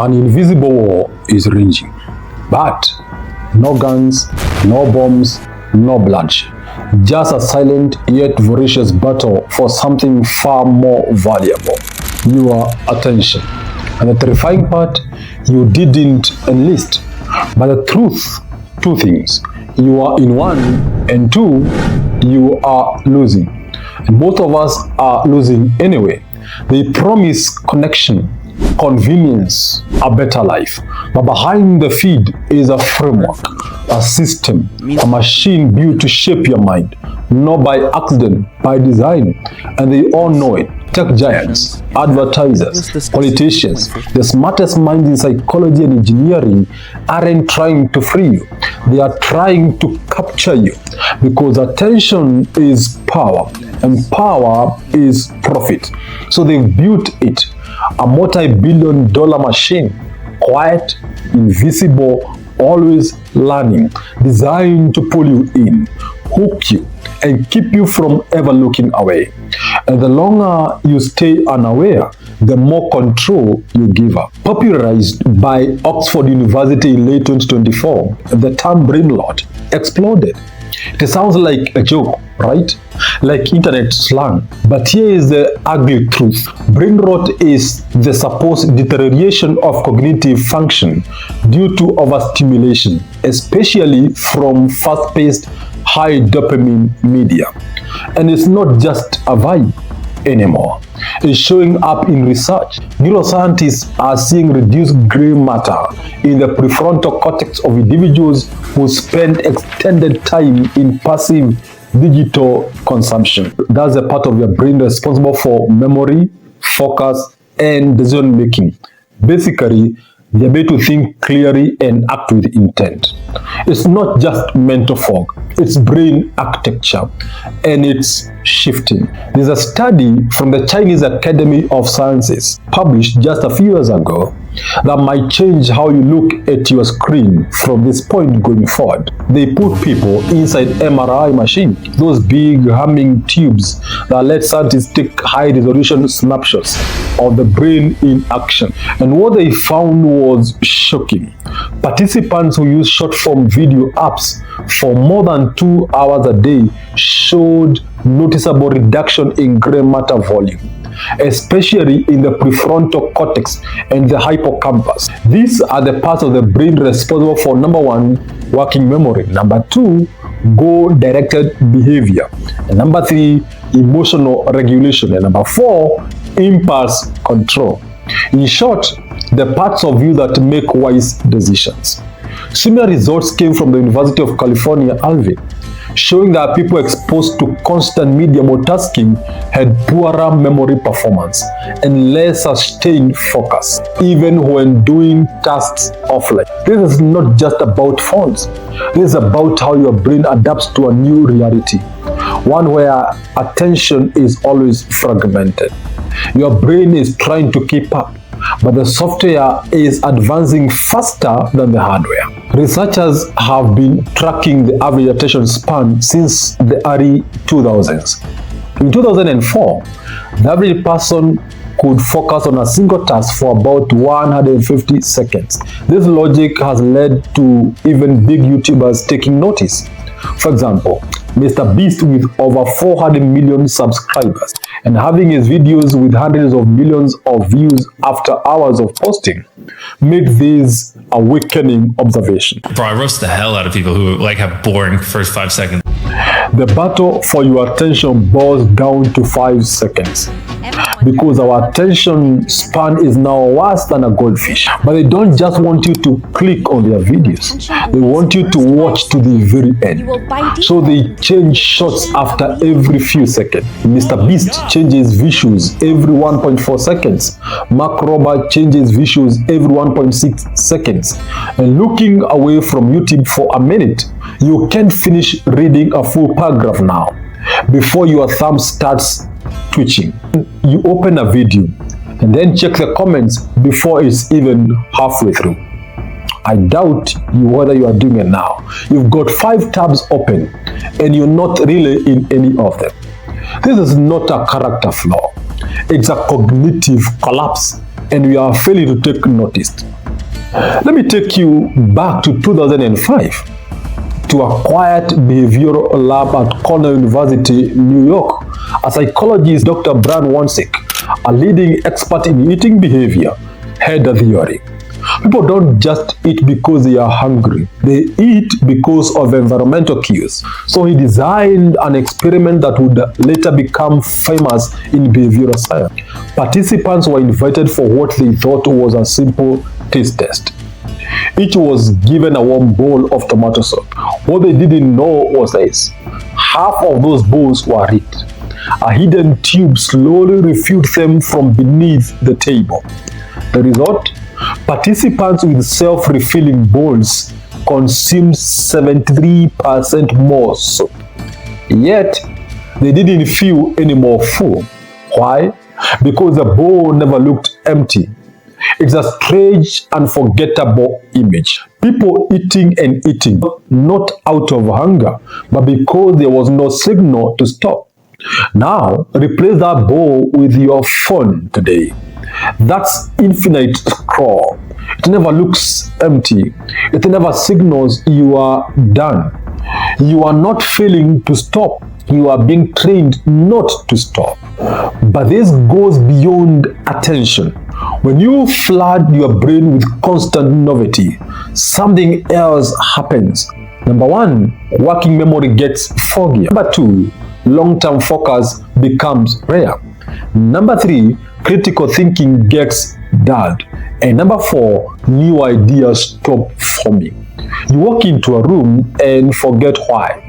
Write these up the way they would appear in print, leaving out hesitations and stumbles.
An invisible war is raging, but no guns, no bombs, no bloodshed. Just a silent yet voracious battle for something far more valuable: your attention. And the terrifying part, you didn't enlist. But the truth, two things: you are in one, and two, you are losing. And both of us are losing anyway. They promise connection, convenience, a better life. But behind the feed is a framework, a system, a machine built to shape your mind, not by accident, by design. And they all know it. Tech giants, advertisers, politicians, the smartest minds in psychology and engineering aren't trying to free you. They are trying to capture you, because attention is power and power is profit. So they've built it, a multi-billion-dollar machine, quiet, invisible, always learning, designed to pull you in, hook you, and keep you from ever looking away. And the longer you stay unaware, the more control you give up. Popularized by Oxford University in late 2024, the term brain rot exploded. It sounds like a joke, right? Like internet slang. But here is the ugly truth. Brain rot is the supposed deterioration of cognitive function due to overstimulation, especially from fast-paced, high dopamine media. And it's not just a vibe anymore. It's showing up in research. Neuroscientists are seeing reduced gray matter in the prefrontal cortex of individuals who spend extended time in passive digital consumption. That's a part of your brain responsible for memory, focus, and decision making. Basically, the ability to think clearly and act with intent. It's not just mental fog, it's brain architecture, and it's shifting. There's a study from the Chinese Academy of Sciences published just a few years ago that might change how you look at your screen from this point going forward. They put people inside MRI machines, those big humming tubes that let scientists take high-resolution snapshots of the brain in action. And what they found was shocking. Participants who used short-form video apps for more than 2 hours a day showed noticeable reduction in gray matter volume, especially in the prefrontal cortex and the hippocampus. These are the parts of the brain responsible for, number one, working memory, number two, goal-directed behavior, and number three, emotional regulation, and number four, impulse control. In short, the parts of you that make wise decisions. Similar results came from the University of California, Irvine, showing that people exposed to constant media multitasking had poorer memory performance and less sustained focus, even when doing tasks offline. This is not just about phones. This is about how your brain adapts to a new reality, one where attention is always fragmented. Your brain is trying to keep up, but the software is advancing faster than the hardware. Researchers have been tracking the average attention span since the early 2000s. In 2004, the average person could focus on a single task for about 150 seconds. This logic has led to even big YouTubers taking notice. For example, Mr. Beast, with over 400 million subscribers and having his videos with hundreds of millions of views after hours of posting, made this awakening observation. Bro, I roast the hell out of people who have boring first 5 seconds. The battle for your attention boils down to 5 seconds. Because our attention span is now worse than a goldfish. But they don't just want you to click on their videos. They want you to watch to the very end. So they change shots after every few seconds. Mr. Beast changes visuals every 1.4 seconds. Mark Robert changes visuals every 1.6 seconds. And looking away from YouTube for a minute, you can't finish reading a full paragraph now before your thumb starts twitching. You open a video and then check the comments before it's even halfway through. I doubt whether you are doing it now. You've got 5 tabs open and you're not really in any of them. This is not a character flaw. It's a cognitive collapse. and we are failing to take notice. Let me take you back to 2005 to a quiet behavioral lab at Cornell University, New York. A psychologist, Dr. Brian Wansink, a leading expert in eating behavior, had a theory. People don't just eat because they are hungry. They eat because of environmental cues. So he designed an experiment that would later become famous in behavioral science. Participants were invited for what they thought was a simple taste test. Each was given a warm bowl of tomato soup. What they didn't know was this: half of those bowls were rigged. A hidden tube slowly refilled them from beneath the table. The result? Participants with self-refilling bowls consumed 73% more soup. Yet, they didn't feel any more full. Why? Because the bowl never looked empty. It's a strange, unforgettable image. People eating and eating, not out of hunger, but because there was no signal to stop. Now, replace that bowl with your phone today. That's infinite scroll. It never looks empty. It never signals you are done. You are not failing to stop. You are being trained not to stop. But this goes beyond attention. When you flood your brain with constant novelty, something else happens. Number one, working memory gets foggy. Number two, long-term focus becomes rare. Number three, critical thinking gets dulled. And number four, new ideas stop forming. You walk into a room and forget why.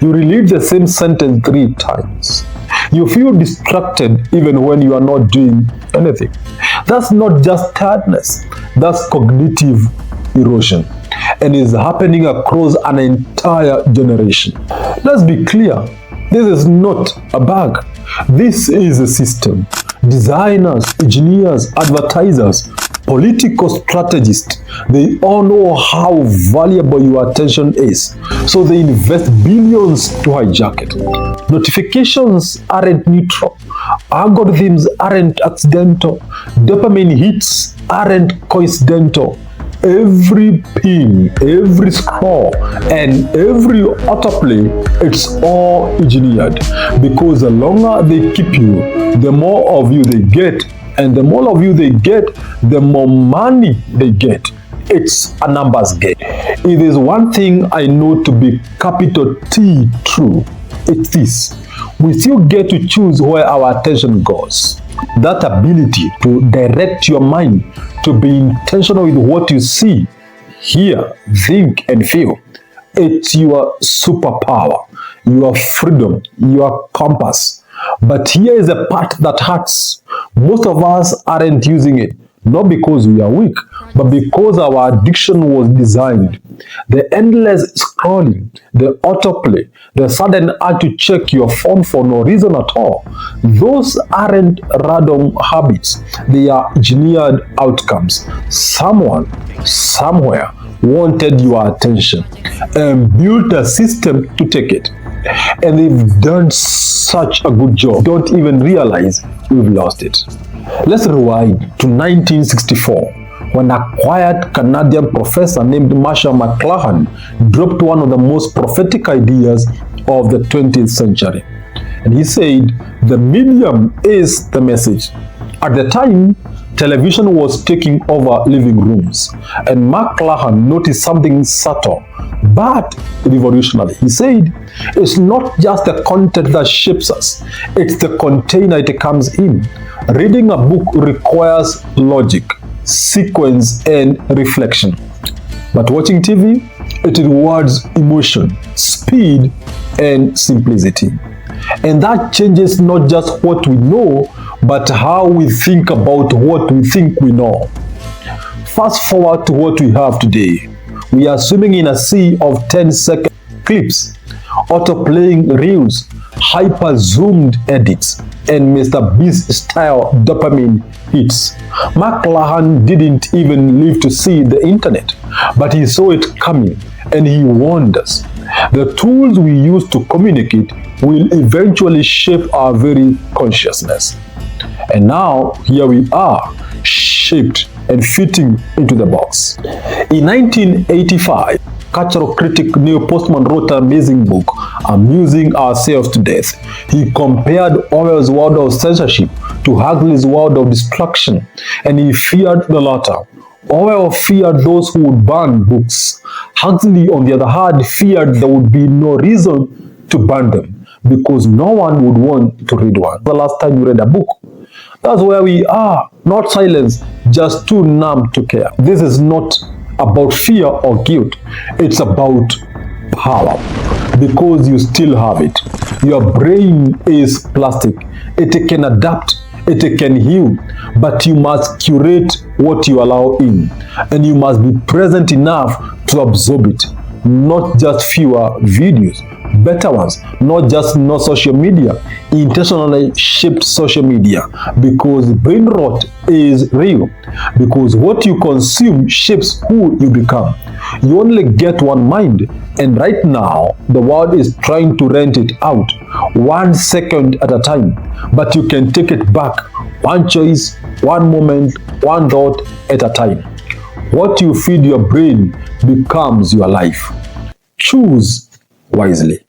You reread the same sentence 3 times. You feel distracted even when you are not doing anything. That's not just tiredness, that's cognitive erosion, and is happening across an entire generation. Let's be clear, this is not a bug. This is a system. Designers, engineers, advertisers, political strategists, they all know how valuable your attention is. So they invest billions to hijack it. Notifications aren't neutral. Algorithms aren't accidental. Dopamine hits aren't coincidental. Every ping, every scroll, and every autoplay, it's all engineered. Because the longer they keep you, the more of you they get, and the more of you they get, the more money they get. It's a numbers game. It is one thing I know to be capital T true. It's this: we still get to choose where our attention goes. That ability to direct your mind, to be intentional with what you see, hear, think, and feel. It's your superpower, your freedom, your compass. But here is the part that hurts. Most of us aren't using it, not because we are weak, but because our addiction was designed. The endless scrolling, the autoplay, the sudden urge to check your phone for no reason at all. Those aren't random habits. They are engineered outcomes. Someone, somewhere, wanted your attention and built a system to take it. And they've done such a good job, don't even realize we've lost it. Let's rewind to 1964, when a quiet Canadian professor named McLuhan dropped one of the most prophetic ideas of the 20th century. And he said, the medium is the message. At the time, television was taking over living rooms, and McLuhan noticed something subtle but revolutionary. He said, it's not just the content that shapes us, it's the container it comes in. Reading a book requires logic, sequence, and reflection. But watching TV, it rewards emotion, speed, and simplicity. And that changes not just what we know, but how we think about what we think we know. Fast forward to what we have today. We are swimming in a sea of 10-second clips, auto-playing reels, hyper-zoomed edits, and Mr. Beast-style dopamine hits. McLuhan didn't even live to see the internet, but he saw it coming, and he warned us. The tools we use to communicate will eventually shape our very consciousness. And now, here we are, shaped and fitting into the box. In 1985, cultural critic Neil Postman wrote an amazing book, Amusing Ourselves to Death. He compared Orwell's world of censorship to Huxley's world of destruction, and he feared the latter. Orwell feared those who would burn books. Huxley, on the other hand, feared there would be no reason to burn them because no one would want to read one. The last time you read a book? That's where we are. Not silence, just too numb to care. This is not about fear or guilt. It's about power, because you still have it. Your brain is plastic. It can adapt, it can heal, but you must curate what you allow in, and you must be present enough to absorb it. Not just fewer videos, better ones. Not just no social media, intentionally shaped social media, because brain rot is real, because what you consume shapes who you become. You only get one mind, and right now the world is trying to rent it out 1 second at a time, but you can take it back one choice, one moment, one thought at a time. What you feed your brain becomes your life. Choose wisely.